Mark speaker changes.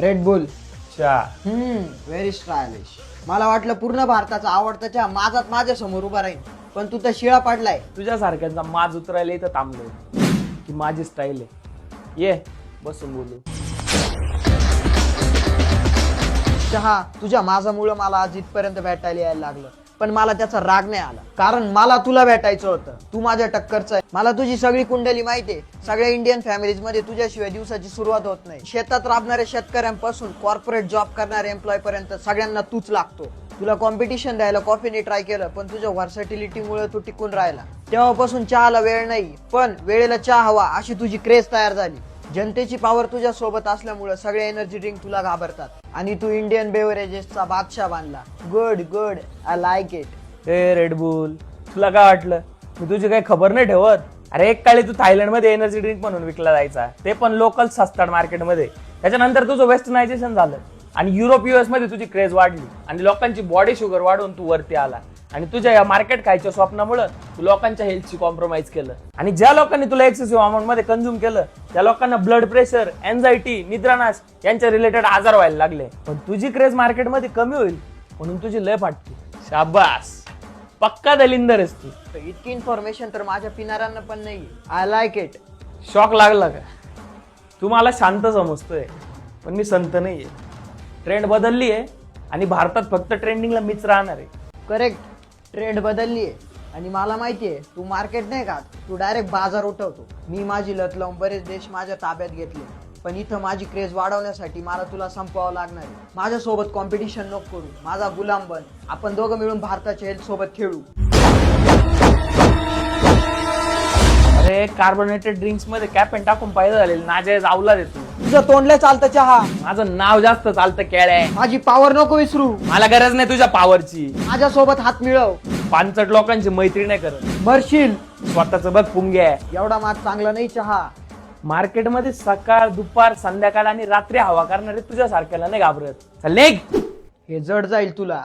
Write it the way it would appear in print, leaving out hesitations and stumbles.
Speaker 1: Red bull.
Speaker 2: चहा.
Speaker 1: Very stylish. मला वाटलं पूर्ण भारताचा आवडता चहा माझाच माझ्या समोर उभा राहील, पण तू तर शिळा पडलाय.
Speaker 2: तुझ्यासारख्यांचा माज उतरायला इथं थांबलोय की माझी स्टाईल आहे. ये बसून बोलू.
Speaker 1: चहा तुझ्या माझ्यामुळं मला आज इथपर्यंत भेटायला यायला लागलं, पण मला त्याचा राग नाही आला, कारण मला तुला भेटायचं होतं. तू माझ्या टक्करचं आहे. मला तुझी सगळी कुंडली माहितीये. सगळ्या इंडियन फॅमिलीज मध्ये तुझ्याशिवाय दिवसाची सुरुवात होत नाही. शेतात राबणाऱ्या शेतकऱ्यांपासून कॉर्पोरेट जॉब करणाऱ्या एम्प्लॉय पर्यंत सगळ्यांना तूच लागतो. तुला कॉम्पिटिशन द्यायला कॉफीने ट्राय केलं, पण तुझ्या व्हर्सॅटिलिटीमुळे तू टिकून राहिला. तेव्हापासून चहाला वेळ नाही, पण वेळेला चहा हवा अशी तुझी क्रेज तयार झाली. जनतेची पॉवर तुझ्या सोबत असल्यामुळे सगळे एनर्जी ड्रिंक तुला घाबरतात, आणि तू इंडियन बेवरेजेसचा बादशाह बांधला. Good good, I like it.
Speaker 2: A red boule, तुला काय वाटलं मी तुझी काही खबर नाही ठेवत? अरे एक काळी तू थायलंड मध्ये एनर्जी ड्रिंक म्हणून विकला जायचा, ते पण लोकल स्वस्तात मार्केटमध्ये. त्याच्यानंतर तुझं वेस्टर्नायझेशन झालं आणि युरोप US मध्ये तुझी क्रेज वाढली आणि लोकांची बॉडी शुगर वाढून तू वरती आला. आणि तुझ्या या मार्केट खायच्या स्वप्नामुळे तू लोकांच्या हेल्थची कॉम्प्रोमाइज केलं. आणि ज्या लोकांनी तुला एक्सेसिव्ह अमाऊंट मध्ये कंझ्युम केलं त्या लोकांना ब्लड प्रेशर, एन्झायटी, निद्रानाश यांच्या रिलेटेड आजार व्हायला लागले. पण तुझी क्रेज मार्केटमध्ये कमी होईल म्हणून तुझी लय फाटली. शाबास, पक्का दलिंदर आहेस तू.
Speaker 1: इतकी इन्फॉर्मेशन तर माझ्या पिणाऱ्यांना पण नाही. I like it.
Speaker 2: शॉक लागला का? तू मला शांत समजतोय, पण मी संत नाहीये. ट्रेंड बदलली आहे आणि भारतात फक्त ट्रेंडिंगला मीच राहणार आहे.
Speaker 1: करेक्ट, ट्रेंड बदलली आहे आणि मला माहितीये तू मार्केट नाही का, तू डायरेक्ट बाजार उठवतो. मी माझी लत लावून बरेच देश माझ्या ताब्यात घेतले, पण इथं माझी क्रेज वाढवण्यासाठी मला तुला संपवावं लागणार आहे. माझ्यासोबत कॉम्पिटिशन नको करू, माझा गुलाम बन. आपण दोघं मिळून भारताच्या हेल्थ सोबत खेळू.
Speaker 2: अरे कार्बोनेटेड ड्रिंक्स मध्ये कॅफेन टाकून पाहिजे झालेलं नाजायज अवलाद आहे तू.
Speaker 1: तुझं तोंडलं चालतं चहा,
Speaker 2: माझं नाव जास्त चालतं केळ्या.
Speaker 1: माझी पॉवर नको विसरू.
Speaker 2: मला गरज नाही तुझ्या पॉवरची.
Speaker 1: माझ्यासोबत हात मिळव.
Speaker 2: पानचट लोकांची मैत्री नाही करत.
Speaker 1: मरशील.
Speaker 2: स्वतःच बघ पुंग्या.
Speaker 1: एवढा मात चांगला नाही चहा.
Speaker 2: मार्केटमध्ये सकाळ, दुपार, संध्याकाळ आणि रात्री हवा करणारे तुझ्या सारख्याला नाही घाबरत. चल निघ.
Speaker 1: हे जड जाईल तुला.